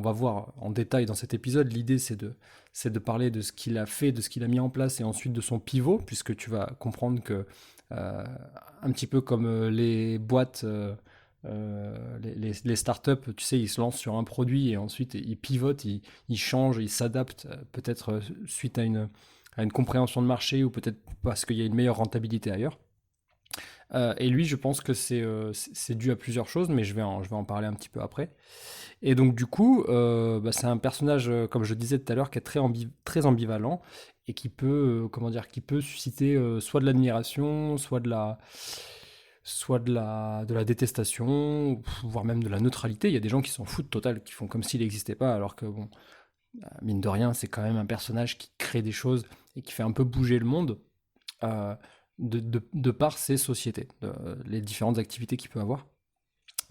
va voir en détail dans cet épisode. L'idée, c'est de parler de ce qu'il a fait, de ce qu'il a mis en place et ensuite de son pivot, puisque tu vas comprendre que, euh, un petit peu comme les boîtes, les startups, tu sais, ils se lancent sur un produit et ensuite ils pivotent, ils changent, ils s'adaptent, peut-être suite à une compréhension de marché ou peut-être parce qu'il y a une meilleure rentabilité ailleurs. Et lui, je pense que c'est dû à plusieurs choses, mais je vais en parler un petit peu après. Et donc, du coup, bah, c'est un personnage, comme je disais tout à l'heure, qui est très ambivalent et qui peut, comment dire, qui peut susciter soit de l'admiration, soit de la détestation, voire même de la neutralité. Il y a des gens qui s'en foutent total, qui font comme s'il n'existait pas, alors que, bon, mine de rien, c'est quand même un personnage qui crée des choses et qui fait un peu bouger le monde euh, de par ses sociétés, les différentes activités qu'il peut avoir.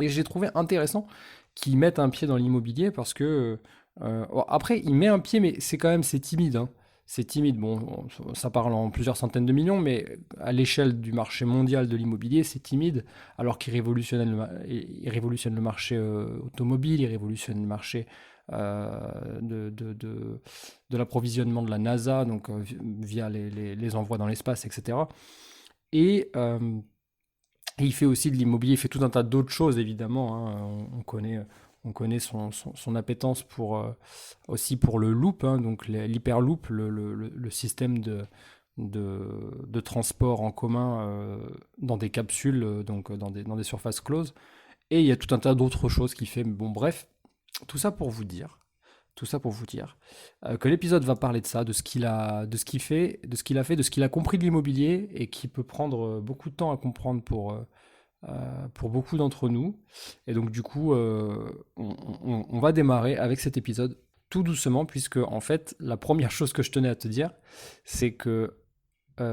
Et j'ai trouvé intéressant qu'ils mettent un pied dans l'immobilier parce que, bon, après, il met un pied, mais c'est timide, hein. C'est timide. Bon, ça parle en plusieurs centaines de millions, mais à l'échelle du marché mondial de l'immobilier, c'est timide, alors qu'il révolutionne le marché automobile, il révolutionne le marché de l'approvisionnement de la NASA, donc via les envois dans l'espace, etc. Et, il fait aussi de l'immobilier, il fait tout un tas d'autres choses, évidemment, hein. On connaît son appétence aussi pour le loop, hein, donc l'hyperloop, le système de transport en commun dans des capsules, donc dans des surfaces closes. Et il y a tout un tas d'autres choses qu'il fait. Mais bon, bref, tout ça pour vous dire, tout ça pour vous dire que l'épisode va parler de ça, de ce qu'il fait, de ce qu'il a fait, de ce qu'il a compris de l'immobilier et qui peut prendre beaucoup de temps à comprendre pour beaucoup d'entre nous. Et donc du coup, on va démarrer avec cet épisode tout doucement, puisque en fait, la première chose que je tenais à te dire, c'est que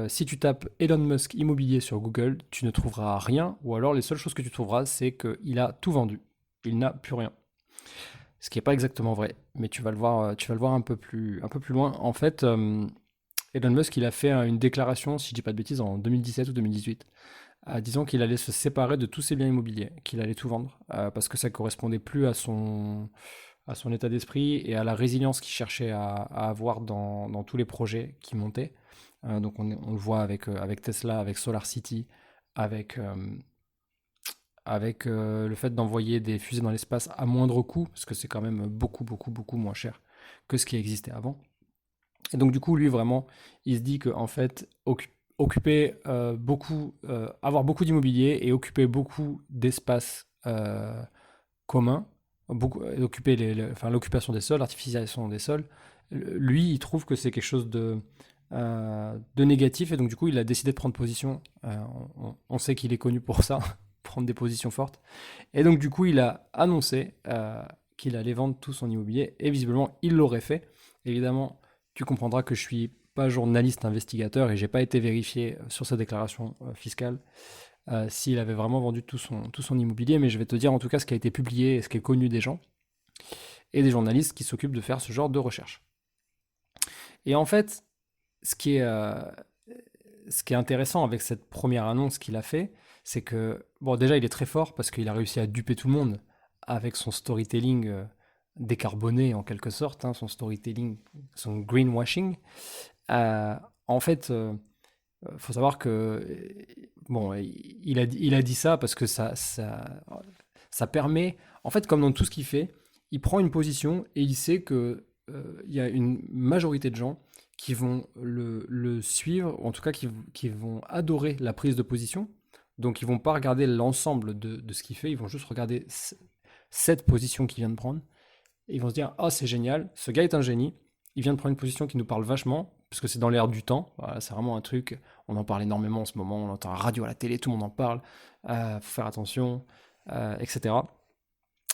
si tu tapes Elon Musk immobilier sur Google, tu ne trouveras rien, ou alors les seules choses que tu trouveras, c'est qu'il a tout vendu. Il n'a plus rien. Ce qui n'est pas exactement vrai, mais tu vas le voir un peu plus loin. En fait, Elon Musk, il a fait une déclaration, si je dis pas de bêtises, en 2017 ou 2018, disant qu'il allait se séparer de tous ses biens immobiliers, qu'il allait tout vendre, parce que ça correspondait plus à son état d'esprit et à la résilience qu'il cherchait à avoir dans tous les projets qui montaient. Donc on le voit avec Tesla, avec SolarCity, avec, le fait d'envoyer des fusées dans l'espace à moindre coût, parce que c'est quand même beaucoup, beaucoup, beaucoup moins cher que ce qui existait avant. Et donc du coup, lui vraiment, il se dit que en fait, occuper avoir beaucoup d'immobilier et occuper beaucoup d'espace commun, occuper enfin, l'occupation des sols, l'artificialisation des sols, lui, il trouve que c'est quelque chose de négatif et donc du coup, il a décidé de prendre position. On sait qu'il est connu pour ça, prendre des positions fortes. Et donc du coup, il a annoncé qu'il allait vendre tout son immobilier et visiblement, il l'aurait fait. Évidemment, tu comprendras que je suis pas journaliste investigateur et j'ai pas été vérifié sur sa déclaration fiscale s'il avait vraiment vendu tout son immobilier, mais je vais te dire en tout cas ce qui a été publié et ce qui est connu des gens et des journalistes qui s'occupent de faire ce genre de recherche. Et en fait, ce qui est, euh, ce qui est intéressant avec cette première annonce qu'il a fait, c'est que, bon, déjà, il est très fort parce qu'il a réussi à duper tout le monde avec son storytelling décarboné en quelque sorte, hein, son storytelling, son greenwashing. Euh, En fait, faut savoir que, bon, il a dit ça parce que ça permet, en fait, comme dans tout ce qu'il fait, il prend une position et il sait que il y a une majorité de gens qui vont le suivre, ou en tout cas qui vont adorer la prise de position. Donc ils vont pas regarder l'ensemble de ce qu'il fait, ils vont juste regarder cette position qu'il vient de prendre. Et ils vont se dire, oh c'est génial, ce gars est un génie, il vient de prendre une position qui nous parle vachement, parce que c'est dans l'air du temps. Voilà, c'est vraiment un truc, on en parle énormément en ce moment, on entend à la radio, à la télé, tout le monde en parle, faut faire attention, etc.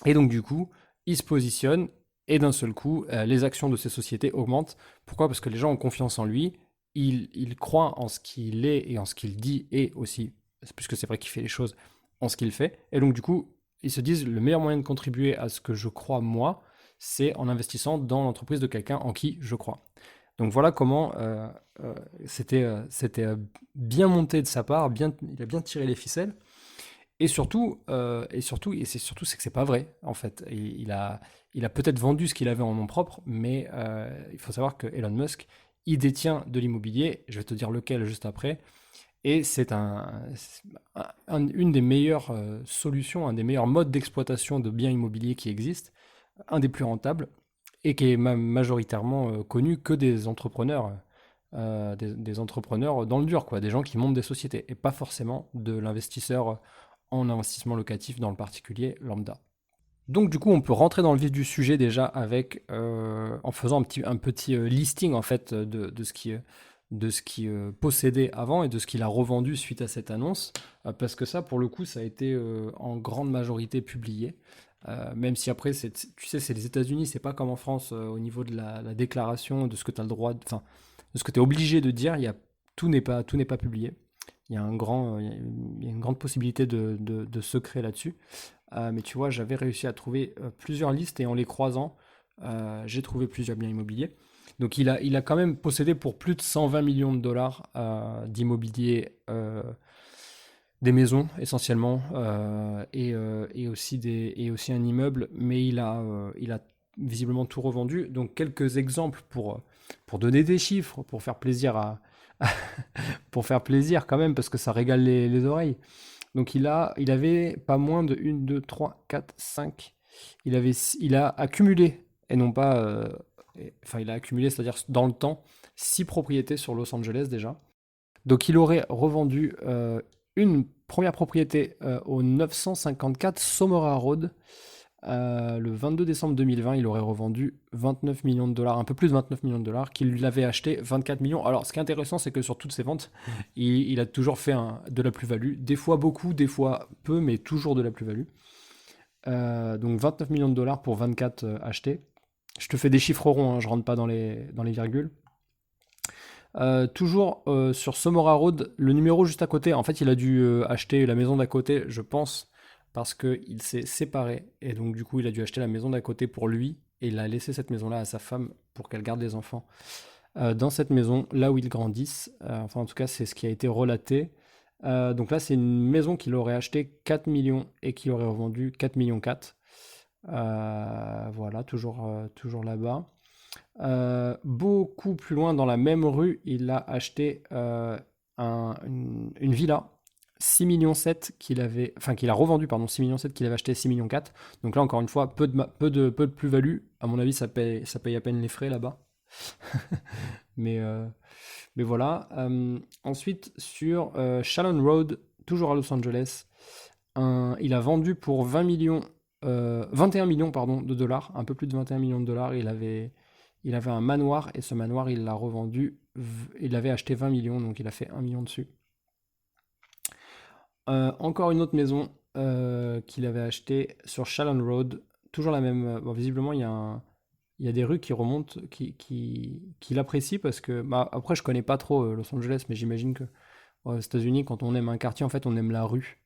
Et donc du coup, il se positionne, et d'un seul coup, les actions de ces sociétés augmentent. Pourquoi? Parce que les gens ont confiance en lui, il croit en ce qu'il est et en ce qu'il dit, et aussi, puisque c'est vrai qu'il fait les choses, en ce qu'il fait. Et donc du coup, ils se disent, le meilleur moyen de contribuer à ce que je crois moi, c'est en investissant dans l'entreprise de quelqu'un en qui je crois. Donc voilà comment c'était bien monté de sa part, il a bien tiré les ficelles. et c'est surtout, c'est que c'est pas vrai, en fait. Et il a peut-être vendu ce qu'il avait en nom propre, mais il faut savoir que Elon Musk, il détient de l'immobilier, je vais te dire lequel juste après, et une des meilleures solutions, un des meilleurs modes d'exploitation de biens immobiliers qui existent, un des plus rentables, et qui est majoritairement connu que des entrepreneurs, des entrepreneurs dans le dur, quoi, des gens qui montent des sociétés, et pas forcément de l'investisseur en investissement locatif dans le particulier lambda. Donc du coup, on peut rentrer dans le vif du sujet déjà avec en faisant un petit listing en fait de ce qui possédait avant et de ce qu'il a revendu suite à cette annonce, parce que ça, pour le coup, ça a été en grande majorité publié. Même si après, tu sais, c'est les États-Unis, c'est pas comme en France au niveau de la déclaration de ce que tu as le droit, enfin, de ce que tu es obligé de dire. Tout n'est pas publié. Il y a une grande possibilité de secret là-dessus. Mais tu vois, j'avais réussi à trouver plusieurs listes et en les croisant, j'ai trouvé plusieurs biens immobiliers. Donc il a quand même possédé pour plus de 120 millions de dollars d'immobilier, des maisons essentiellement, et aussi un immeuble, mais il a visiblement tout revendu. Donc quelques exemples pour donner des chiffres, pour faire plaisir pour faire plaisir quand même, parce que ça régale les oreilles. Donc il avait pas moins de 1, 2, 3, 4, 5. Il a accumulé, et non pas... enfin, il a accumulé, c'est-à-dire dans le temps, 6 propriétés sur Los Angeles déjà. Donc il aurait revendu une première propriété au 954 Somera Road. Le 22 décembre 2020, il aurait revendu 29 millions de dollars, un peu plus de 29 millions de dollars, qu'il l'avait acheté 24 millions. Alors, ce qui est intéressant, c'est que sur toutes ces ventes, il a toujours fait de la plus-value. Des fois beaucoup, des fois peu, mais toujours de la plus-value. Donc 29 millions de dollars pour 24 achetés. Je te fais des chiffres ronds, hein, je rentre pas dans les virgules. Toujours sur Somora Road, le numéro juste à côté, en fait, il a dû acheter la maison d'à côté, je pense, parce qu'il s'est séparé. Et donc, du coup, il a dû acheter la maison d'à côté pour lui. Et il a laissé cette maison-là à sa femme pour qu'elle garde les enfants dans cette maison, là où ils grandissent. Enfin, en tout cas, c'est ce qui a été relaté. Donc là, c'est une maison qu'il aurait acheté 4 millions et qu'il aurait revendu 4 millions 4. Voilà, toujours là-bas. Beaucoup plus loin, dans la même rue, il a acheté une villa 6 millions 7 qu'il a revendu, pardon, 6 millions 7 qu'il avait acheté 6 millions 4. Donc là, encore une fois, peu de plus-value. À mon avis, ça paye à peine les frais là-bas. mais voilà. Ensuite, sur Shalon Road, toujours à Los Angeles, il a vendu pour 21 millions, pardon, de dollars, un peu plus de 21 millions de dollars. Il avait un manoir, et ce manoir, il l'a revendu. Il avait acheté 20 millions, donc il a fait 1 million dessus. Encore une autre maison qu'il avait achetée sur Shalon Road, toujours la même. Bon, visiblement, il y a des rues qui remontent, qu'il apprécie, parce que. Bah, après, je connais pas trop Los Angeles, mais j'imagine que aux États-Unis, quand on aime un quartier, en fait, on aime la rue,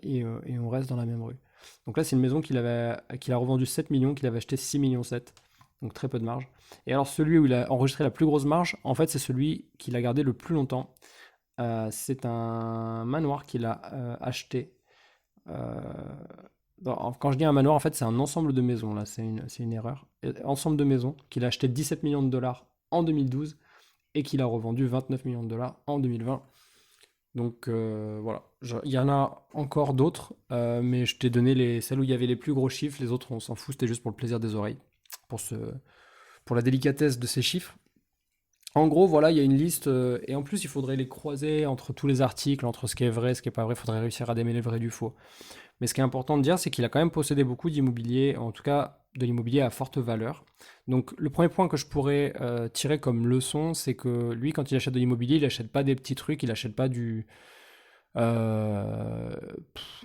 et on reste dans la même rue. Donc là, c'est une maison qu'il a revendu 7 millions, qu'il avait acheté 6 millions 7. Donc très peu de marge. Et alors celui où il a enregistré la plus grosse marge, en fait, c'est celui qu'il a gardé le plus longtemps. C'est un manoir qu'il a acheté. Euh, Quand je dis un manoir, en fait, c'est un ensemble de maisons. Là, c'est une erreur. Ensemble de maisons qu'il a acheté 17 millions de dollars en 2012 et qu'il a revendu 29 millions de dollars en 2020. Donc voilà, il y en a encore d'autres, mais je t'ai donné celles où il y avait les plus gros chiffres. Les autres, on s'en fout, c'était juste pour le plaisir des oreilles, pour la délicatesse de ces chiffres. En gros, voilà, il y a une liste, et en plus, il faudrait les croiser entre tous les articles, entre ce qui est vrai, ce qui est pas vrai. Il faudrait réussir à démêler le vrai du faux. Mais ce qui est important de dire, c'est qu'il a quand même possédé beaucoup d'immobilier, en tout cas de l'immobilier à forte valeur. Donc le premier point que je pourrais tirer comme leçon, c'est que lui, quand il achète de l'immobilier, il n'achète pas des petits trucs, il n'achète pas du... euh,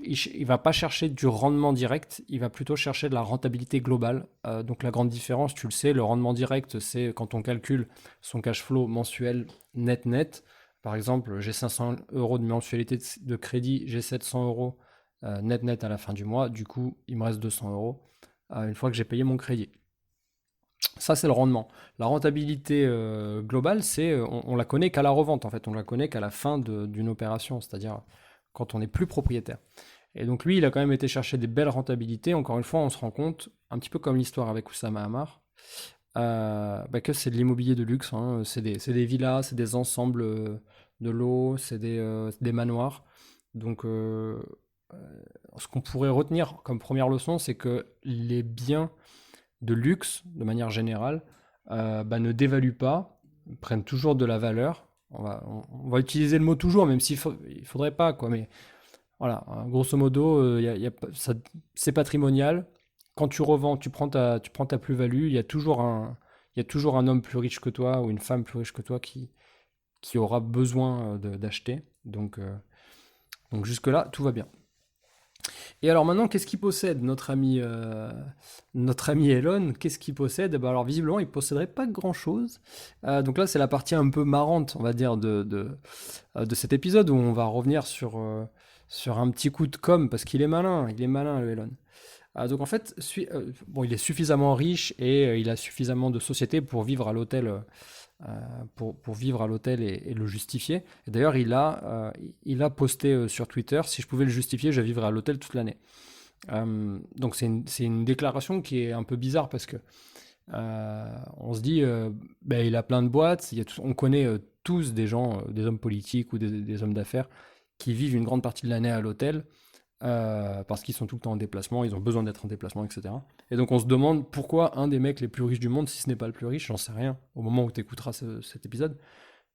il va pas chercher du rendement direct, il va plutôt chercher de la rentabilité globale. Donc la grande différence, tu le sais, le rendement direct, c'est quand on calcule son cash flow mensuel net. Par exemple, j'ai 500 euros de mensualité de crédit, j'ai 700 euros net à la fin du mois. Du coup, il me reste 200 euros une fois que j'ai payé mon crédit. Ça, c'est le rendement. La rentabilité globale, on la connaît qu'à la revente, en fait. On la connaît qu'à la fin d'une opération, c'est-à-dire quand on n'est plus propriétaire. Et donc lui, il a quand même été chercher des belles rentabilités. Encore une fois, on se rend compte, un petit peu comme l'histoire avec Oussama Hamar, que c'est de l'immobilier de luxe, hein. C'est des villas, c'est des ensembles de lots, c'est des manoirs. Donc, ce qu'on pourrait retenir comme première leçon, c'est que les biens de luxe, de manière générale, ne dévaluent pas, prennent toujours de la valeur. On va utiliser le mot toujours, même il faudrait pas, quoi. Mais voilà, hein, grosso modo, c'est patrimonial. Quand tu revends, tu prends ta plus-value. Il y a toujours un homme plus riche que toi ou une femme plus riche que toi qui aura besoin d'acheter. Donc jusque-là, tout va bien. Et alors maintenant, qu'est-ce qu'il possède, notre ami Elon? Qu'est-ce qu'il possède? Eh ben alors visiblement, il posséderait pas grand-chose. Donc là, c'est la partie un peu marrante, on va dire, de cet épisode où on va revenir sur un petit coup de com', parce qu'il est malin, le Elon. Donc en fait, bon, il est suffisamment riche et il a suffisamment de sociétés pour vivre à l'hôtel, pour vivre à l'hôtel et le justifier. Et d'ailleurs, il a posté sur Twitter, si je pouvais le justifier, je vivrais à l'hôtel toute l'année. Donc c'est une déclaration qui est un peu bizarre parce que on se dit, il a plein de boîtes, on connaît tous des gens, des hommes politiques ou des hommes d'affaires qui vivent une grande partie de l'année à l'hôtel parce qu'ils sont tout le temps en déplacement, ils ont besoin d'être en déplacement, etc. Et donc on se demande pourquoi un des mecs les plus riches du monde, si ce n'est pas le plus riche, j'en sais rien au moment où tu écouteras cet épisode,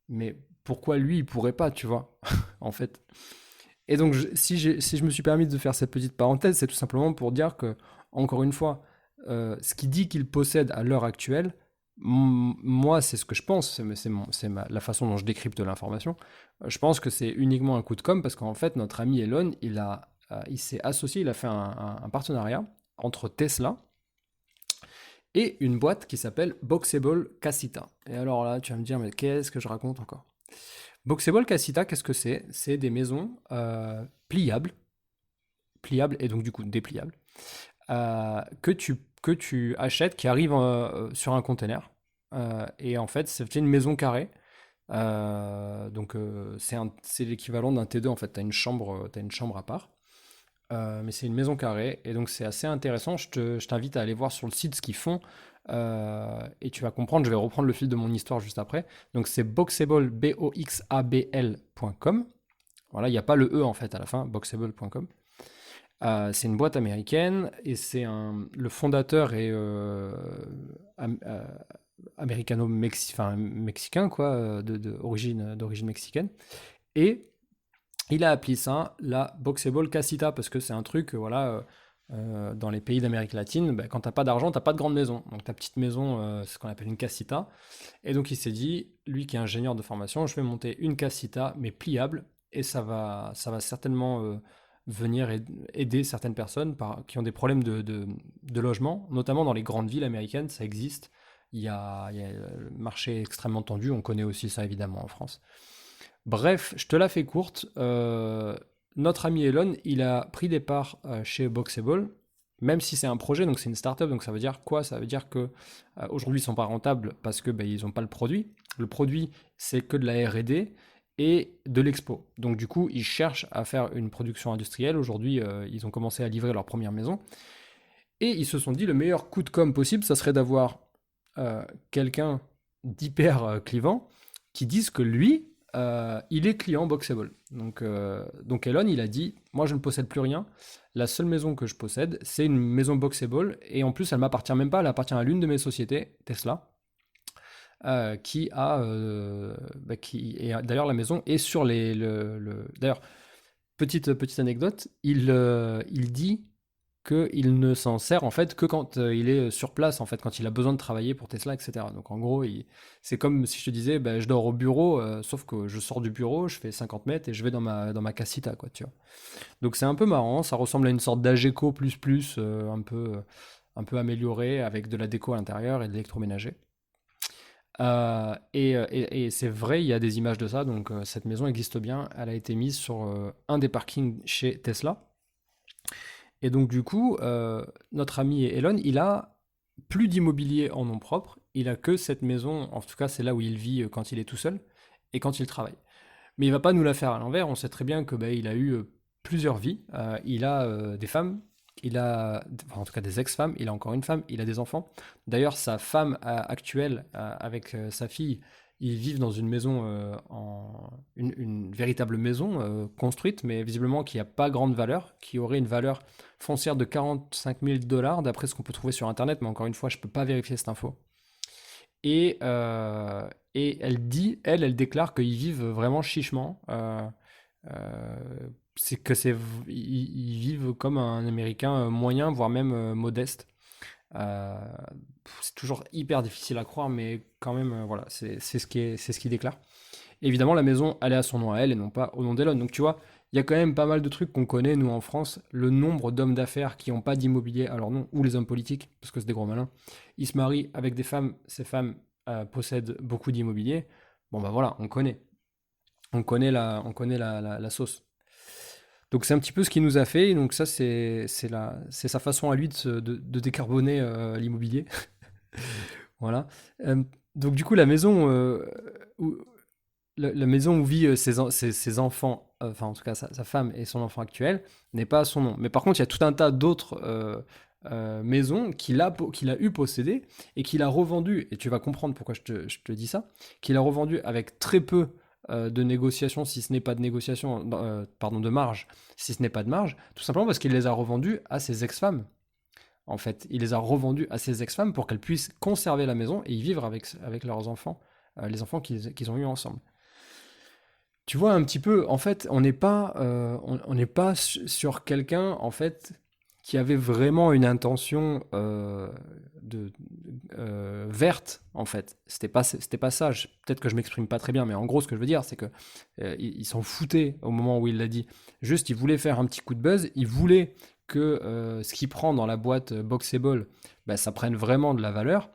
mais pourquoi lui il pourrait pas, tu vois, en fait. Et donc si je me suis permis de faire cette petite parenthèse, c'est tout simplement pour dire que, encore une fois, ce qu'il dit qu'il possède à l'heure actuelle, moi c'est ce que je pense, la façon dont je décrypte l'information. Je pense que c'est uniquement un coup de com' parce qu'en fait notre ami Elon, il s'est associé, il a fait un partenariat entre Tesla et une boîte qui s'appelle Boxable Casita. Et alors là, tu vas me dire, mais qu'est-ce que je raconte encore? Boxable Casita, qu'est-ce que c'est? C'est des maisons pliables et donc du coup dépliables, que tu achètes, qui arrivent sur un container. Et en fait, c'est une maison carrée. Donc c'est l'équivalent d'un T2 en fait. T'as une chambre à part. Mais c'est une maison carrée et donc c'est assez intéressant. Je t'invite à aller voir sur le site ce qu'ils font et tu vas comprendre. Je vais reprendre le fil de mon histoire juste après. Donc c'est boxable, boxabl.com. Voilà, il n'y a pas le E en fait à la fin, boxable.com. C'est une boîte américaine et le fondateur est mexicain quoi, d'origine mexicaine. Et il a appelé ça la Boxable Casita parce que c'est un truc, voilà, dans les pays d'Amérique latine, quand t'as pas d'argent, t'as pas de grande maison. Donc ta petite maison, c'est ce qu'on appelle une casita. Et donc il s'est dit, lui qui est ingénieur de formation, je vais monter une casita mais pliable et ça va certainement venir aider certaines personnes qui ont des problèmes de logement, notamment dans les grandes villes américaines, ça existe. Il y a le marché extrêmement tendu, on connaît aussi ça évidemment en France. Bref, je te la fais courte. Notre ami Elon, il a pris des parts chez Boxable, même si c'est un projet, donc c'est une startup, donc ça veut dire quoi? Ça veut dire que aujourd'hui ils sont pas rentables parce que ils n'ont pas le produit. Le produit, c'est que de la R&D et de l'expo. Donc du coup, ils cherchent à faire une production industrielle. Aujourd'hui, ils ont commencé à livrer leur première maison. Et ils se sont dit, le meilleur coup de com' possible, ça serait d'avoir quelqu'un d'hyper clivant qui dise que lui, il est client Boxable. Donc Elon, il a dit, moi je ne possède plus rien. La seule maison que je possède, c'est une maison Boxable. Et en plus, elle m'appartient même pas, elle appartient à l'une de mes sociétés, Tesla, et d'ailleurs la maison est sur d'ailleurs, petite anecdote, il dit qu'il ne s'en sert en fait que quand il est sur place, en fait, quand il a besoin de travailler pour Tesla, etc. Donc en gros, c'est comme si je te disais, je dors au bureau, sauf que je sors du bureau, je fais 50 mètres et je vais dans ma casita, quoi, tu vois. Donc c'est un peu marrant, ça ressemble à une sorte d'Ageco plus, un peu amélioré, avec de la déco à l'intérieur et de l'électroménager. Et c'est vrai, il y a des images de ça, donc cette maison existe bien, elle a été mise sur un des parkings chez Tesla. Et donc du coup, notre ami Elon, il a plus d'immobilier en nom propre, il a que cette maison, en tout cas c'est là où il vit quand il est tout seul et quand il travaille. Mais il va pas nous la faire à l'envers, on sait très bien que il a eu plusieurs vies. Il a des femmes, enfin, en tout cas des ex-femmes, il a encore une femme, il a des enfants. D'ailleurs, sa femme actuelle, avec sa fille, ils vivent dans une maison, une véritable maison construite, mais visiblement qui n'a pas grande valeur, qui aurait une valeur foncière de 45 000 $ d'après ce qu'on peut trouver sur Internet, mais encore une fois, je ne peux pas vérifier cette info. Et elle dit, elle déclare qu'ils vivent vraiment chichement. C'est que ils vivent comme un Américain moyen, voire même modeste. Euh, c'est toujours hyper difficile à croire, mais quand même, voilà, c'est ce qu'il déclare. Évidemment, la maison, elle est à son nom à elle et non pas au nom d'Elon. Donc tu vois, il y a quand même pas mal de trucs qu'on connaît, nous, en France. Le nombre d'hommes d'affaires qui n'ont pas d'immobilier à leur nom, ou les hommes politiques, parce que c'est des gros malins, ils se marient avec des femmes, ces femmes possèdent beaucoup d'immobilier. Bon, bah voilà, on connaît. On connaît la sauce. Donc c'est un petit peu ce qu'il nous a fait. Donc ça, c'est sa façon à lui de décarboner l'immobilier. Voilà. Euh, donc du coup, où, la maison où vit ses enfants, enfin en tout cas sa femme et son enfant actuel, n'est pas à son nom. Mais par contre, il y a tout un tas d'autres maisons qu'il a eu possédées et qu'il a revendues. Et tu vas comprendre pourquoi je te dis ça. Qu'il a revendu avec très peu de négociations, si ce n'est pas de négociation, pardon, de marge, si ce n'est pas de marge, tout simplement parce qu'il les a revendues à ses ex-femmes. En fait, il les a revendues à ses ex-femmes pour qu'elles puissent conserver la maison et y vivre avec leurs enfants, les enfants qu'ils ont eus ensemble. Tu vois un petit peu, en fait, on n'est pas sur quelqu'un, en fait, qui avait vraiment une intention de, verte, en fait. C'était pas ça. Peut-être que je m'exprime pas très bien, mais en gros, ce que je veux dire, c'est que il s'en foutait au moment où il l'a dit. Juste, il voulait faire un petit coup de buzz. Il voulait que ce qu'il prend dans la boîte Boxable, bah, ça prenne vraiment de la valeur.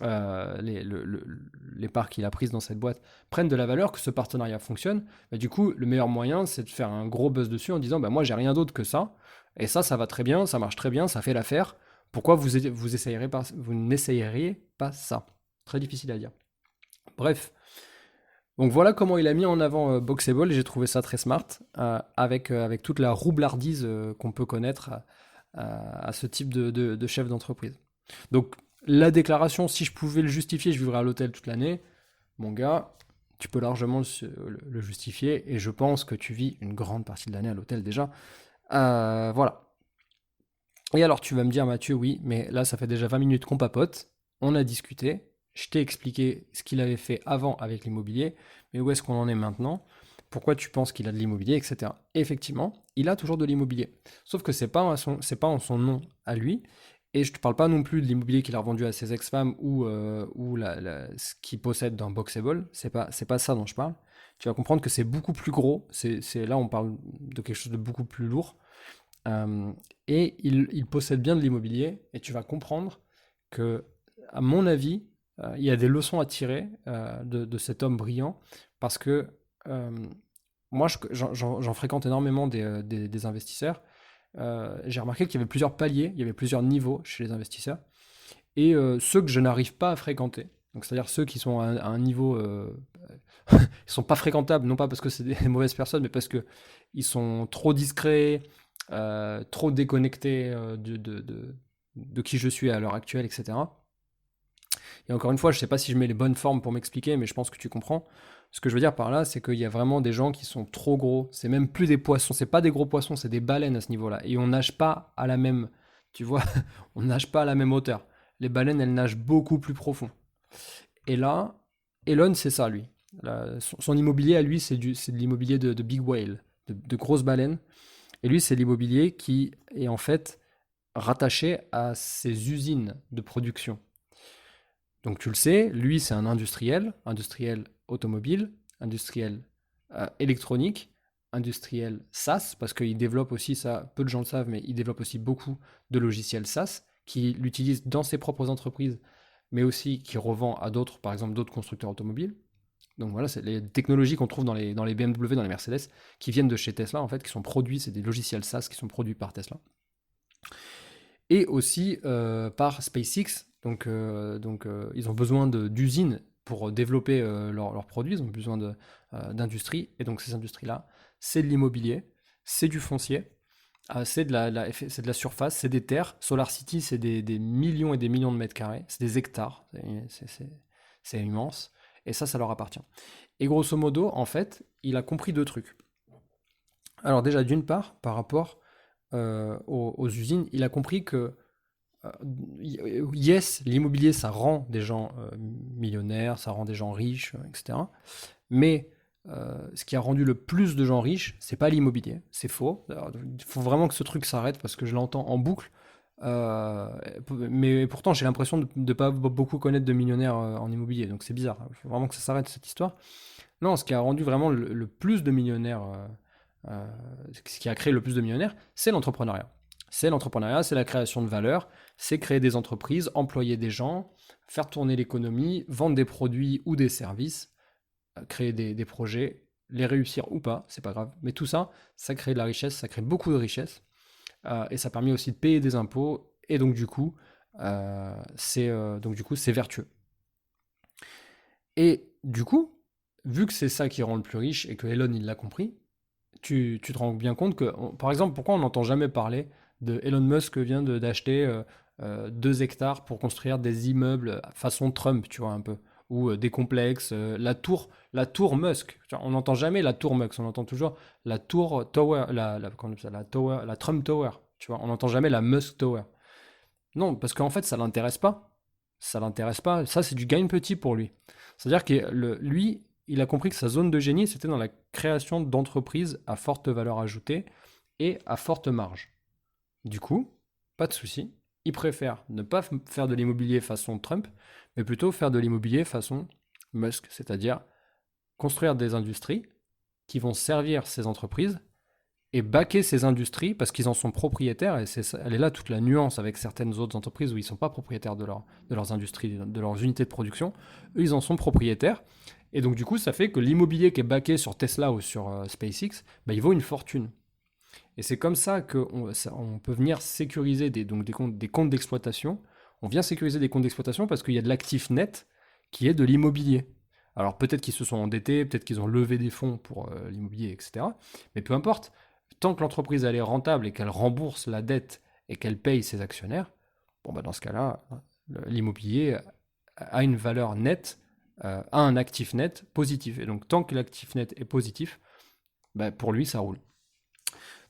Les parts qu'il a prises dans cette boîte prennent de la valeur, que ce partenariat fonctionne. Bah, du coup, le meilleur moyen, c'est de faire un gros buzz dessus en disant bah, moi, j'ai rien d'autre que ça. Et ça va très bien, ça marche très bien, ça fait l'affaire. Pourquoi vous n'essayeriez pas ça? Très difficile à dire. Bref, donc voilà comment il a mis en avant Boxable, et j'ai trouvé ça très smart, avec toute la roublardise qu'on peut connaître à ce type de chef d'entreprise. Donc la déclaration, si je pouvais le justifier, je vivrais à l'hôtel toute l'année. Mon gars, tu peux largement le justifier, et je pense que tu vis une grande partie de l'année à l'hôtel déjà. Voilà. Et alors tu vas me dire, Mathieu, oui, mais là ça fait déjà 20 minutes qu'on papote, on a discuté, je t'ai expliqué ce qu'il avait fait avant avec l'immobilier, mais où est-ce qu'on en est maintenant? Pourquoi tu penses qu'il a de l'immobilier, etc. Effectivement, il a toujours de l'immobilier. Sauf que c'est pas en son nom à lui. Et je te parle pas non plus de l'immobilier qu'il a revendu à ses ex-femmes ou ce qu'il possède dans Boxable. C'est pas ça dont je parle. Tu vas comprendre que c'est beaucoup plus gros. Là, on parle de quelque chose de beaucoup plus lourd. Et il possède bien de l'immobilier. Et tu vas comprendre que, à mon avis, il y a des leçons à tirer de cet homme brillant. Parce que euh, moi, j'en fréquente énormément des investisseurs. J'ai remarqué qu'il y avait plusieurs paliers, il y avait plusieurs niveaux chez les investisseurs. Et ceux que je n'arrive pas à fréquenter, donc c'est-à-dire ceux qui sont à un niveau, ils sont pas fréquentables, non pas parce que c'est des mauvaises personnes, mais parce que ils sont trop discrets, trop déconnectés de qui je suis à l'heure actuelle, etc. Et encore une fois, je ne sais pas si je mets les bonnes formes pour m'expliquer, mais je pense que tu comprends. Ce que je veux dire par là, c'est qu'il y a vraiment des gens qui sont trop gros. C'est même plus des poissons, c'est pas des gros poissons, c'est des baleines à ce niveau-là. Et on nage pas à la même, tu vois, on nage pas à la même hauteur. Les baleines, elles nagent beaucoup plus profond. Et là, Elon, c'est ça, lui. Son immobilier à lui, c'est de l'immobilier de big whale, de grosses baleines. Et lui, c'est l'immobilier qui est en fait rattaché à ses usines de production. Donc tu le sais, lui c'est un industriel automobile, industriel électronique, industriel SaaS, parce qu'il développe aussi, ça peu de gens le savent, mais il développe aussi beaucoup de logiciels SaaS qu'il utilise dans ses propres entreprises, mais aussi qu'il revend à d'autres, par exemple d'autres constructeurs automobiles. Donc voilà, c'est les technologies qu'on trouve dans les BMW, dans les Mercedes, qui viennent de chez Tesla en fait, qui sont produits, c'est des logiciels SaaS qui sont produits par Tesla et aussi par SpaceX. Donc, ils ont besoin d'usines pour développer leurs produits, ils ont besoin d'industries, et donc ces industries-là, c'est de l'immobilier. c'est du foncier, c'est c'est de la surface, c'est des terres. SolarCity, c'est des millions et des millions de mètres carrés, c'est des hectares, c'est immense, et ça leur appartient. Et grosso modo, en fait, il a compris deux trucs. Alors déjà, d'une part, par rapport aux usines, il a compris que euh, yes, l'immobilier, ça rend des gens millionnaires, ça rend des gens riches, etc. Mais ce qui a rendu le plus de gens riches, c'est pas l'immobilier, c'est faux. Alors, il faut vraiment que ce truc s'arrête parce que je l'entends en boucle. Euh, mais pourtant, j'ai l'impression de ne pas beaucoup connaître de millionnaires en immobilier, donc c'est bizarre. Il faut vraiment que ça s'arrête cette histoire. Non, ce qui a rendu vraiment le plus de millionnaires, euh, ce qui a créé le plus de millionnaires, c'est l'entrepreneuriat. C'est l'entrepreneuriat, c'est la création de valeur, c'est créer des entreprises, employer des gens, faire tourner l'économie, vendre des produits ou des services, créer des projets, les réussir ou pas, c'est pas grave. Mais tout ça, ça crée de la richesse, ça crée beaucoup de richesse, et ça permet aussi de payer des impôts, et donc du coup, c'est vertueux. Et du coup, vu que c'est ça qui rend le plus riche et que Elon il l'a compris, tu te rends bien compte que, par exemple, pourquoi on n'entend jamais parler de Elon Musk vient d'acheter 2 hectares pour construire des immeubles façon Trump, tu vois, un peu, ou des complexes, la tour Musk. Tu vois, on n'entend jamais la tour Musk, on entend toujours la tour Tower, comment on appelle ça, la tower, la Trump Tower, tu vois, on n'entend jamais la Musk Tower. Non, parce qu'en fait, ça l'intéresse pas. Ça l'intéresse pas. Ça, c'est du gain petit pour lui. C'est-à-dire que lui, il a compris que sa zone de génie, c'était dans la création d'entreprises à forte valeur ajoutée et à forte marge. Du coup, pas de souci. Il préfère ne pas faire de l'immobilier façon Trump, mais plutôt faire de l'immobilier façon Musk, c'est-à-dire construire des industries qui vont servir ces entreprises et baquer ces industries parce qu'ils en sont propriétaires, et elle est là toute la nuance avec certaines autres entreprises où ils ne sont pas propriétaires de leurs industries, de leurs unités de production. Eux, ils en sont propriétaires. Et donc, du coup, ça fait que l'immobilier qui est baqué sur Tesla ou sur SpaceX, bah, il vaut une fortune. Et c'est comme ça qu'on peut venir sécuriser des comptes d'exploitation. On vient sécuriser des comptes d'exploitation parce qu'il y a de l'actif net qui est de l'immobilier. Alors peut-être qu'ils se sont endettés, peut-être qu'ils ont levé des fonds pour l'immobilier, etc. Mais peu importe, tant que l'entreprise elle est rentable et qu'elle rembourse la dette et qu'elle paye ses actionnaires, bon bah dans ce cas-là, l'immobilier a une valeur nette, a un actif net positif. Et donc tant que l'actif net est positif, bah, pour lui ça roule.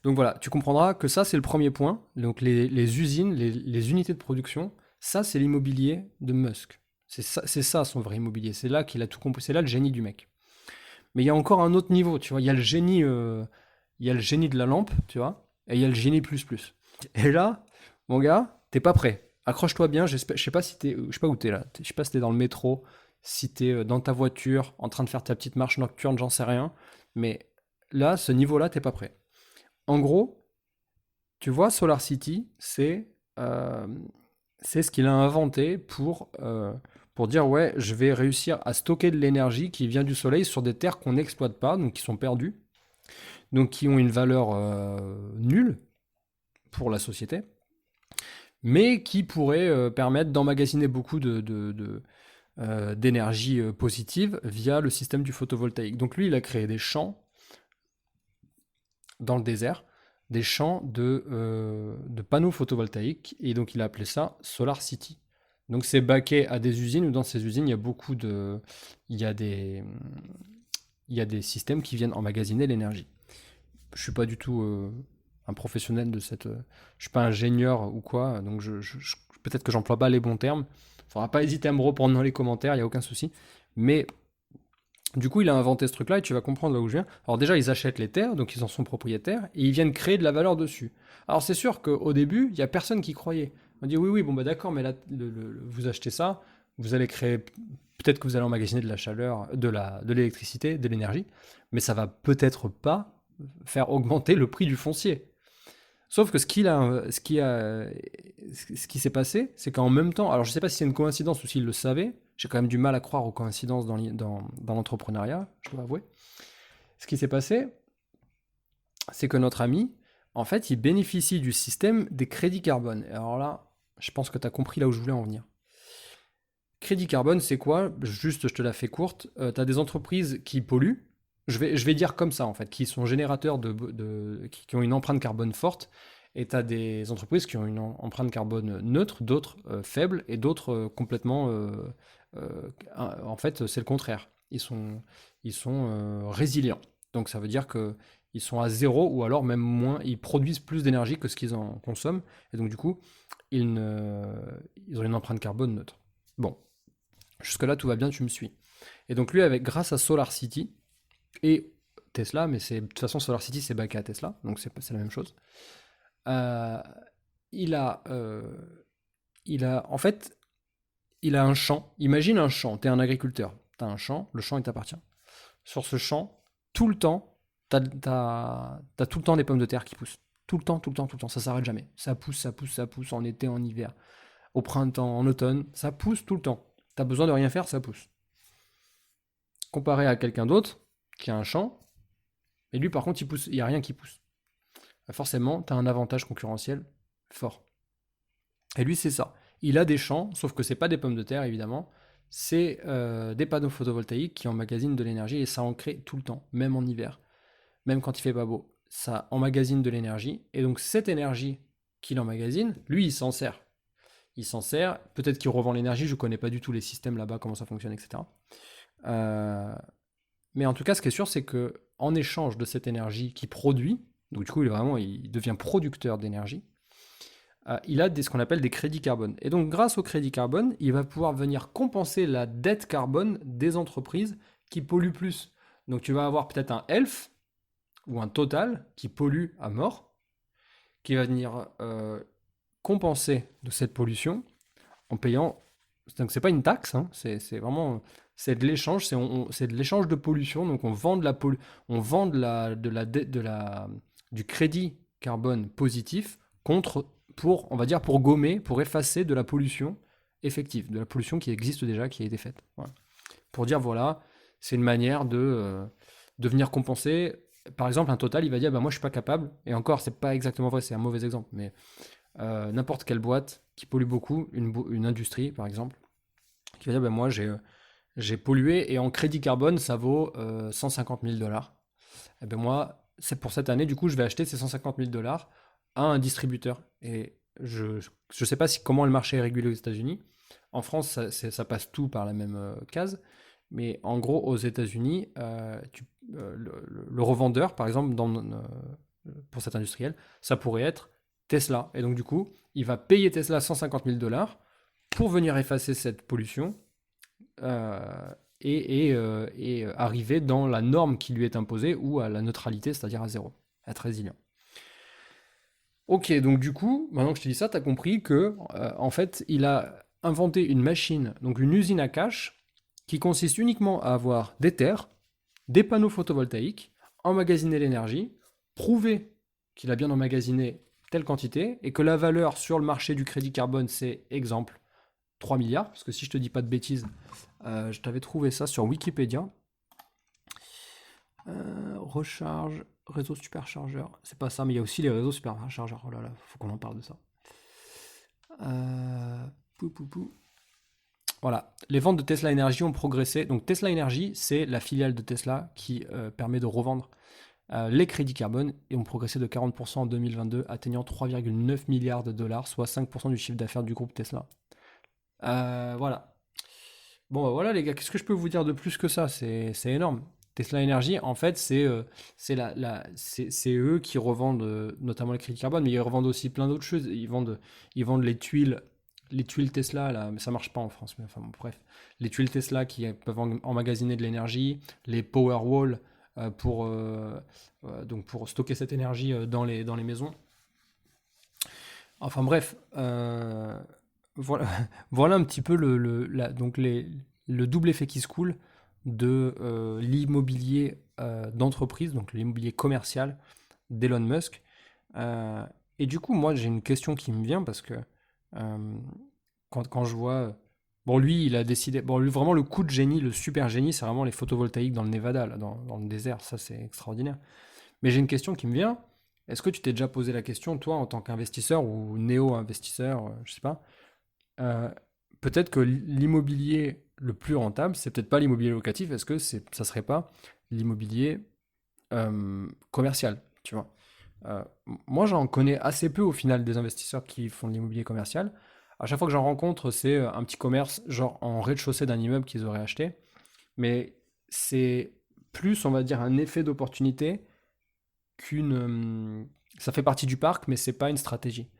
Donc voilà, tu comprendras que ça c'est le premier point. Donc les usines, les unités de production, ça c'est l'immobilier de Musk. C'est ça son vrai immobilier. C'est là qu'il a tout compris. C'est là le génie du mec. Mais il y a encore un autre niveau, tu vois. Il y a le génie de la lampe, tu vois, et il y a le génie plus plus. Et là, mon gars, t'es pas prêt. Accroche-toi bien. Je sais pas si je sais pas où t'es là. Je sais pas si t'es dans le métro, si t'es dans ta voiture, en train de faire ta petite marche nocturne, j'en sais rien. Mais là, ce niveau-là, t'es pas prêt. En gros, tu vois, SolarCity, euh, c'est ce qu'il a inventé pour dire, ouais, je vais réussir à stocker de l'énergie qui vient du soleil sur des terres qu'on n'exploite pas, donc qui sont perdues, donc qui ont une valeur nulle pour la société, mais qui pourraient permettre d'emmagasiner beaucoup d'énergie positive via le système du photovoltaïque. Donc lui, il a créé des champs dans le désert, des champs de panneaux photovoltaïques, et donc il a appelé ça Solar City. Donc c'est baqué à des usines, où dans ces usines, il y a beaucoup de... Il y a des, il y a des systèmes qui viennent emmagasiner l'énergie. Je suis pas du tout un professionnel de cette... je suis pas ingénieur ou quoi, donc peut-être que j'emploie pas les bons termes. Faudra pas hésiter à me reprendre dans les commentaires, il y a aucun souci. Mais du coup, il a inventé ce truc-là et tu vas comprendre là où je viens. Alors déjà, ils achètent les terres, donc ils en sont propriétaires, et ils viennent créer de la valeur dessus. Alors c'est sûr qu'au début, il n'y a personne qui croyait. On dit oui, oui, bon bah d'accord, mais là, vous achetez ça, vous allez créer, peut-être que vous allez emmagasiner de la chaleur, de l'électricité, de l'énergie, mais ça va peut-être pas faire augmenter le prix du foncier. Sauf que ce qui s'est passé, c'est qu'en même temps, alors je sais pas si c'est une coïncidence ou s'il le savait, j'ai quand même du mal à croire aux coïncidences dans l'entrepreneuriat, je dois avouer. Ce qui s'est passé, c'est que notre ami, en fait, il bénéficie du système des crédits carbone. Et alors là, je pense que tu as compris là où je voulais en venir. Crédit carbone, c'est quoi? Juste, je te la fais courte. Tu as des entreprises qui polluent, je vais dire comme ça, en fait, qui sont générateurs qui ont une empreinte carbone forte, et tu as des entreprises qui ont une empreinte carbone neutre, d'autres faibles, et d'autres complètement... en fait, c'est le contraire. Ils sont résilients. Donc ça veut dire que ils sont à zéro, ou alors même moins, ils produisent plus d'énergie que ce qu'ils en consomment, et donc du coup, ils, ne, ils ont une empreinte carbone neutre. Bon, jusque-là, tout va bien, tu me suis. Et donc lui, grâce à SolarCity et Tesla, mais de toute façon SolarCity c'est backé à Tesla, donc c'est la même chose. Euh, il a, euh, en fait, il a un champ. Imagine un champ. T'es un agriculteur. T'as un champ. Le champ il t'appartient. Sur ce champ, tout le temps, t'as tout le temps des pommes de terre qui poussent. Tout le temps, tout le temps, tout le temps. Ça s'arrête jamais. Ça pousse, ça pousse, ça pousse en été, en hiver, au printemps, en automne. Ça pousse tout le temps. T'as besoin de rien faire, ça pousse. Comparé à quelqu'un d'autre qui a un champ, et lui par contre il pousse, il y a rien qui pousse. Forcément, tu as un avantage concurrentiel fort. Et lui, c'est ça. Il a des champs, sauf que c'est pas des pommes de terre, évidemment. C'est des panneaux photovoltaïques qui emmagasinent de l'énergie, et ça en crée tout le temps, même en hiver, même quand il fait pas beau. Ça emmagasine de l'énergie, et donc cette énergie qu'il emmagasine, lui, il s'en sert. Il s'en sert, peut-être qu'il revend l'énergie, je connais pas du tout les systèmes là-bas, comment ça fonctionne, etc. Mais en tout cas, ce qui est sûr, c'est que en échange de cette énergie qu'il produit, donc du coup, il devient producteur d'énergie, il a ce qu'on appelle des crédits carbone. Et donc, grâce aux crédits carbone, il va pouvoir venir compenser la dette carbone des entreprises qui polluent plus. Donc, tu vas avoir peut-être un Elf ou un Total qui pollue à mort, qui va venir compenser de cette pollution en payant. Donc, c'est pas une taxe, hein, c'est vraiment. C'est de l'échange, c'est de l'échange de pollution. Donc, on vend du crédit carbone positif contre, on va dire, pour gommer, pour effacer de la pollution effective, de la pollution qui existe déjà, qui a été faite. Voilà. Pour dire, voilà, c'est une manière de venir compenser. Par exemple, un Total, il va dire, bah, moi, je suis pas capable. Et encore, c'est pas exactement vrai, c'est un mauvais exemple, mais n'importe quelle boîte qui pollue beaucoup, une industrie, par exemple, qui va dire, bah, moi, j'ai pollué, et en crédit carbone, ça vaut 150 000 dollars. Et ben moi, c'est pour cette année, du coup, je vais acheter ces 150 000 dollars à un distributeur. Et je ne sais pas comment le marché est régulé aux États-Unis. En France, ça passe tout par la même case. Mais en gros, aux États-Unis, le revendeur, par exemple, pour cet industriel, ça pourrait être Tesla. Et donc, du coup, il va payer Tesla 150 000 dollars pour venir effacer cette pollution, et arriver dans la norme qui lui est imposée, ou à la neutralité, c'est-à-dire à zéro, être résilient. Ok, donc du coup, maintenant que je te dis ça, tu as compris que en fait, il a inventé une machine, donc une usine à cash, qui consiste uniquement à avoir des terres, des panneaux photovoltaïques, emmagasiner l'énergie, prouver qu'il a bien emmagasiné telle quantité, et que la valeur sur le marché du crédit carbone, c'est exemple 3 milliards, parce que si je te dis pas de bêtises, je t'avais trouvé ça sur Wikipédia. Recharge, réseau superchargeur. C'est pas ça, mais il y a aussi les réseaux superchargeurs. Oh là là, faut qu'on en parle de ça. Pou, pou, pou. Voilà, les ventes de Tesla Energy ont progressé. Donc Tesla Energy, c'est la filiale de Tesla qui permet de revendre les crédits carbone, et ont progressé de 40% en 2022, atteignant 3,9 milliards de dollars, soit 5% du chiffre d'affaires du groupe Tesla. Voilà. Bon, bah voilà les gars, qu'est-ce que je peux vous dire de plus que ça? C'est énorme. Tesla Energy, en fait, c'est eux qui revendent notamment les crédits carbone, mais ils revendent aussi plein d'autres choses. Ils vendent les tuiles Tesla, là, mais ça marche pas en France. Mais enfin, bon, bref, les tuiles Tesla qui peuvent emmagasiner de l'énergie, les Powerwall donc pour stocker cette énergie dans les maisons. Enfin bref, voilà, voilà un petit peu le double effet qui se coule de l'immobilier d'entreprise, donc l'immobilier commercial d'Elon Musk. Et du coup, moi, j'ai une question qui me vient, parce que euh, quand je vois... Bon, lui, il a décidé... Bon, lui, vraiment, le coup de génie, le super génie, c'est vraiment les photovoltaïques dans le Nevada, là, dans le désert. Ça, c'est extraordinaire. Mais j'ai une question qui me vient. Est-ce que tu t'es déjà posé la question, toi, en tant qu'investisseur ou néo-investisseur, je sais pas, euh, peut-être que l'immobilier le plus rentable, c'est peut-être pas l'immobilier locatif. Est-ce que ça serait pas l'immobilier commercial, tu vois. Moi, j'en connais assez peu au final des investisseurs qui font de l'immobilier commercial. À chaque fois que j'en rencontre, c'est un petit commerce, genre en rez-de-chaussée d'un immeuble qu'ils auraient acheté. Mais c'est plus, on va dire, un effet d'opportunité qu'une. Ça fait partie du parc, mais c'est pas une stratégie.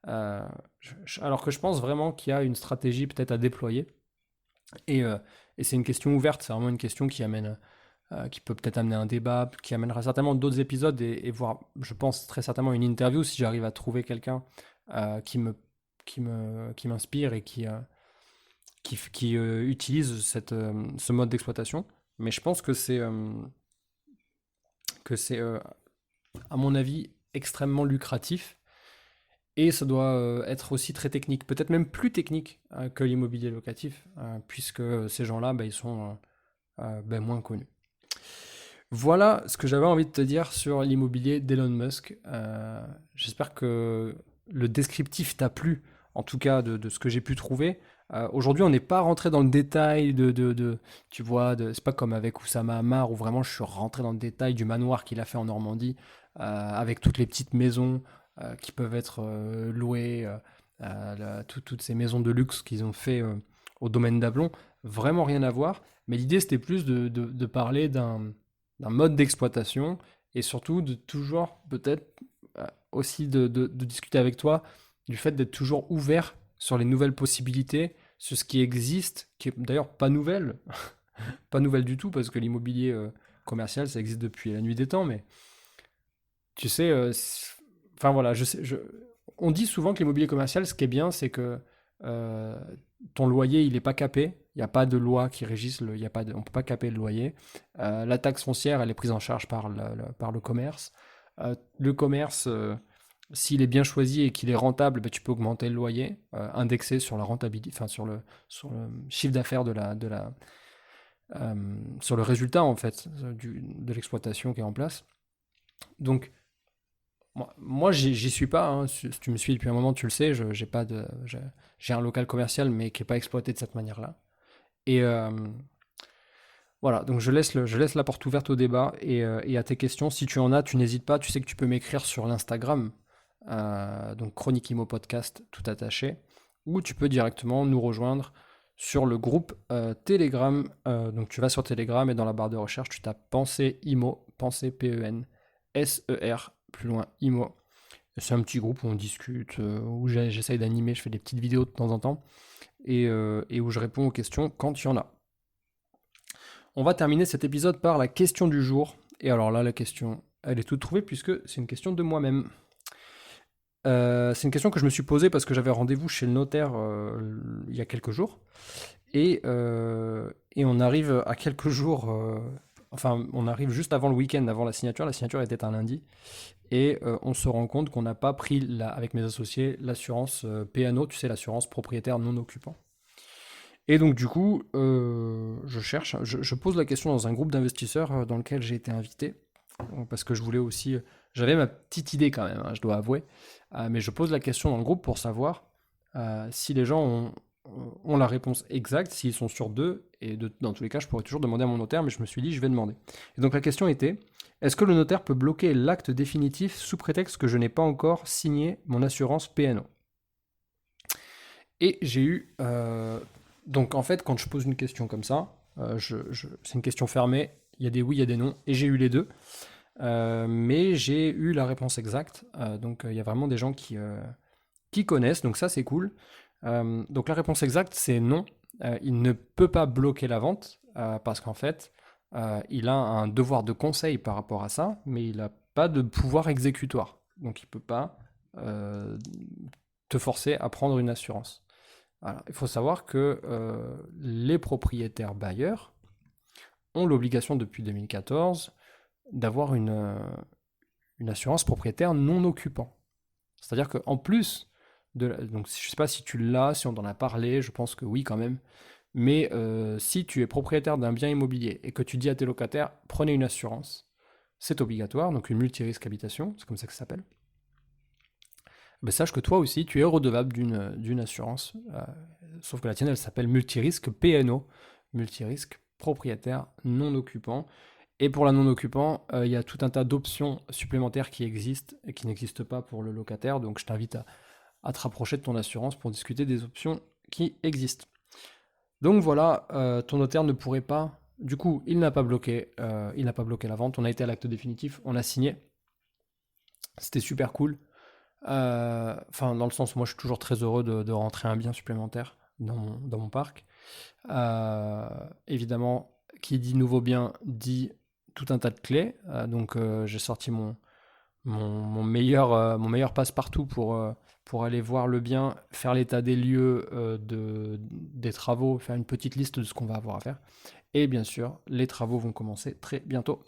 Euh, alors que je pense vraiment qu'il y a une stratégie peut-être à déployer. Et c'est une question ouverte, c'est vraiment une question qui amène, qui peut peut-être amener un débat, qui amènera certainement d'autres épisodes et voire, je pense très certainement une interview si j'arrive à trouver quelqu'un qui qui m'inspire et qui utilise ce mode d'exploitation. Mais je pense que c'est à mon avis, extrêmement lucratif. Et ça doit être aussi très technique, peut-être même plus technique que l'immobilier locatif, puisque ces gens-là, bah, ils sont ben, moins connus. Voilà ce que j'avais envie de te dire sur l'immobilier d'Elon Musk. J'espère que le descriptif t'a plu, en tout cas de ce que j'ai pu trouver. Aujourd'hui, on n'est pas rentré dans le détail tu vois, c'est pas comme avec Oussama Hamar où vraiment je suis rentré dans le détail du manoir qu'il a fait en Normandie, avec toutes les petites maisons qui peuvent être louées, toutes ces maisons de luxe qu'ils ont fait au domaine d'Ablon. Vraiment rien à voir. Mais l'idée, c'était plus de parler d'un mode d'exploitation et surtout de toujours peut-être aussi de discuter avec toi du fait d'être toujours ouvert sur les nouvelles possibilités, sur ce qui existe, qui est d'ailleurs pas nouvelle, pas nouvelle du tout parce que l'immobilier commercial ça existe depuis la nuit des temps, mais tu sais, enfin voilà, on dit souvent que l'immobilier commercial, ce qui est bien, c'est que euh, ton loyer, il n'est pas capé. Il n'y a pas de loi qui régisse, il y a pas on ne peut pas caper le loyer. La taxe foncière, elle est prise en charge par le commerce. Le commerce, s'il est bien choisi et qu'il est rentable, ben, tu peux augmenter le loyer, indexé sur la rentabilité, enfin sur le chiffre d'affaires sur le résultat en fait de l'exploitation qui est en place. Donc moi, j'y suis pas, hein. Si tu me suis depuis un moment, tu le sais. J'ai pas j'ai un local commercial, mais qui est pas exploité de cette manière-là. Et voilà. Donc je laisse la porte ouverte au débat et à tes questions. Si tu en as, tu n'hésites pas. Tu sais que tu peux m'écrire sur l'Instagram, donc Chronique Imo Podcast, tout attaché, ou tu peux directement nous rejoindre sur le groupe Telegram. Donc tu vas sur Telegram et dans la barre de recherche, tu tapes Pensée Imo, Pensée PENSER plus loin IMO. C'est un petit groupe où on discute, où j'essaye d'animer, je fais des petites vidéos de temps en temps, et où je réponds aux questions quand il y en a. On va terminer cet épisode par la question du jour. Et alors là, la question, elle est toute trouvée puisque c'est une question de moi-même. C'est une question que je me suis posée parce que j'avais rendez-vous chez le notaire il y a quelques jours. Et on arrive à quelques jours, enfin on arrive juste avant le week-end, avant la signature. La signature était un lundi. Et on se rend compte qu'on n'a pas pris, avec mes associés, l'assurance P&O, tu sais, l'assurance propriétaire non occupant. Et donc du coup, je pose la question dans un groupe d'investisseurs dans lequel j'ai été invité, parce que je voulais aussi, j'avais ma petite idée quand même, hein, je dois avouer, mais je pose la question dans le groupe pour savoir si les gens ont la réponse exacte, s'ils sont sur deux, et dans tous les cas, je pourrais toujours demander à mon notaire, mais je me suis dit, je vais demander. Et donc la question était, est-ce que le notaire peut bloquer l'acte définitif sous prétexte que je n'ai pas encore signé mon assurance P&O? Et j'ai eu... donc en fait, quand je pose une question comme ça, c'est une question fermée, il y a des oui, il y a des non, et j'ai eu les deux. Mais j'ai eu la réponse exacte, donc il y a vraiment des gens qui connaissent, donc ça c'est cool. Donc la réponse exacte c'est non, il ne peut pas bloquer la vente, parce qu'en fait, il a un devoir de conseil par rapport à ça, mais il n'a pas de pouvoir exécutoire. Donc il ne peut pas te forcer à prendre une assurance. Voilà. Il faut savoir que les propriétaires bailleurs ont l'obligation depuis 2014 d'avoir une assurance propriétaire non occupant. C'est-à-dire qu'en plus donc je ne sais pas si tu l'as, si on en a parlé, je pense que oui quand même, mais si tu es propriétaire d'un bien immobilier et que tu dis à tes locataires, prenez une assurance, c'est obligatoire, donc une multirisque habitation, c'est comme ça que ça s'appelle. Ben, sache que toi aussi, tu es redevable d'une assurance, sauf que la tienne, elle s'appelle multirisque PNO, multirisque propriétaire non occupant. Et pour la non-occupant, il y a tout un tas d'options supplémentaires qui existent et qui n'existent pas pour le locataire. Donc je t'invite à te rapprocher de ton assurance pour discuter des options qui existent. Donc voilà, ton notaire ne pourrait pas. Du coup, il n'a pas bloqué la vente. On a été à l'acte définitif, on a signé. C'était super cool. Enfin, dans le sens où moi je suis toujours très heureux de rentrer un bien supplémentaire dans mon parc. Évidemment, qui dit nouveau bien dit tout un tas de clés. Donc j'ai sorti mon meilleur passe-partout pour aller voir le bien, faire l'état des lieux des travaux, faire une petite liste de ce qu'on va avoir à faire. Et bien sûr, les travaux vont commencer très bientôt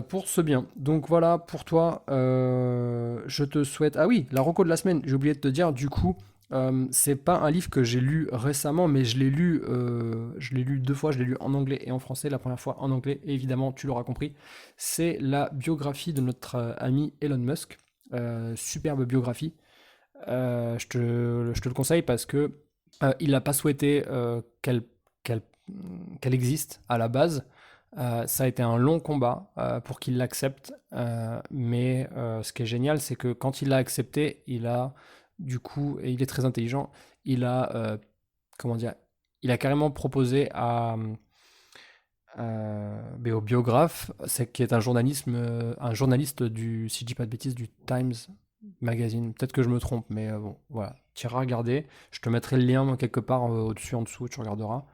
pour ce bien. Donc voilà, pour toi, je te souhaite... Ah oui, la reco de la semaine, j'ai oublié de te dire, du coup, c'est pas un livre que j'ai lu récemment, mais je l'ai lu deux fois, je l'ai lu en anglais et en français, la première fois en anglais, et évidemment, tu l'auras compris, c'est la biographie de notre ami Elon Musk. Superbe biographie. Je te le conseille parce que il n'a pas souhaité qu'elle, qu'elle existe à la base. Ça a été un long combat pour qu'il l'accepte, mais ce qui est génial, c'est que quand il l'a accepté, il a du coup, et il est très intelligent, il a comment dire, il a carrément proposé au biographe, qui est un journaliste si je dis pas de bêtises, du Times Magazine. Peut-être que je me trompe, mais bon, voilà. Tu iras regarder. Je te mettrai le lien quelque part au-dessus, en dessous, tu regarderas.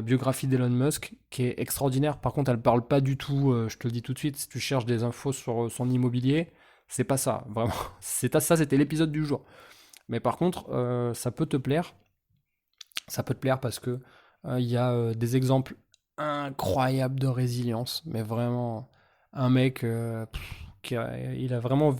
Biographie d'Elon Musk, qui est extraordinaire. Par contre, elle parle pas du tout, je te le dis tout de suite, si tu cherches des infos sur son immobilier, c'est pas ça, vraiment. Ça, c'était l'épisode du jour. Mais par contre, ça peut te plaire. Ça peut te plaire parce que il y a des exemples incroyables de résilience. Mais vraiment, un mec, il a vraiment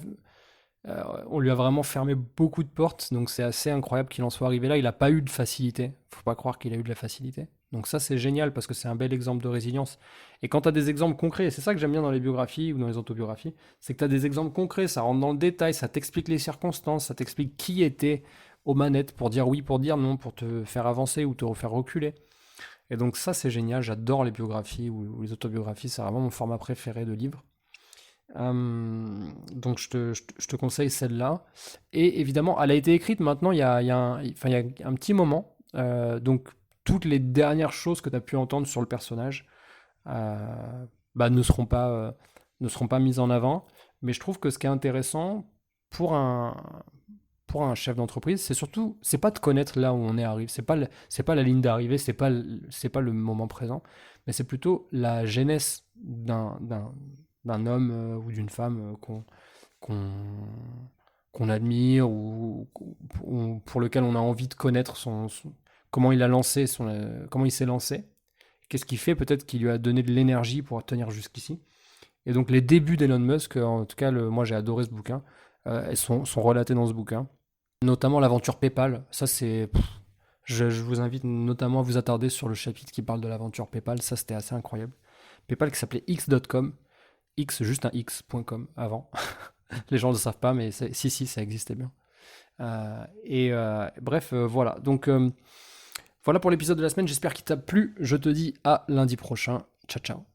on lui a vraiment fermé beaucoup de portes, donc c'est assez incroyable qu'il en soit arrivé là. Il n'a pas eu de facilité, faut pas croire qu'il a eu de la facilité. Donc ça c'est génial parce que c'est un bel exemple de résilience. Et quand tu as des exemples concrets, c'est ça que j'aime bien dans les biographies ou dans les autobiographies, c'est que tu as des exemples concrets, ça rentre dans le détail, ça t'explique les circonstances, ça t'explique qui était aux manettes pour dire oui, pour dire non, pour te faire avancer ou te faire reculer. Et donc ça c'est génial, j'adore les biographies ou les autobiographies, c'est vraiment mon format préféré de livre. Donc je te conseille celle-là. Et évidemment, elle a été écrite maintenant il y a un petit moment. Donc toutes les dernières choses que tu as pu entendre sur le personnage bah, ne seront pas mises en avant. Mais je trouve que ce qui est intéressant pour pour un chef d'entreprise, c'est surtout, c'est pas de connaître là où on est arrivé. C'est pas la ligne d'arrivée, c'est pas le moment présent, mais c'est plutôt la genèse d'un homme ou d'une femme qu'on qu'on admire ou pour lequel on a envie de connaître comment il a lancé comment il s'est lancé, qu'est-ce qui fait peut-être qu'il lui a donné de l'énergie pour tenir jusqu'ici. Et donc les débuts d'Elon Musk, en tout cas moi j'ai adoré ce bouquin, elles sont relatées dans ce bouquin, notamment l'aventure PayPal. Ça c'est je vous invite notamment à vous attarder sur le chapitre qui parle de l'aventure PayPal, ça c'était assez incroyable. PayPal qui s'appelait X.com, X, juste un X.com avant. Les gens ne le savent pas, mais si, ça existait bien. Bref, voilà. Donc, voilà pour l'épisode de la semaine. J'espère qu'il t'a plu. Je te dis à lundi prochain. Ciao, ciao.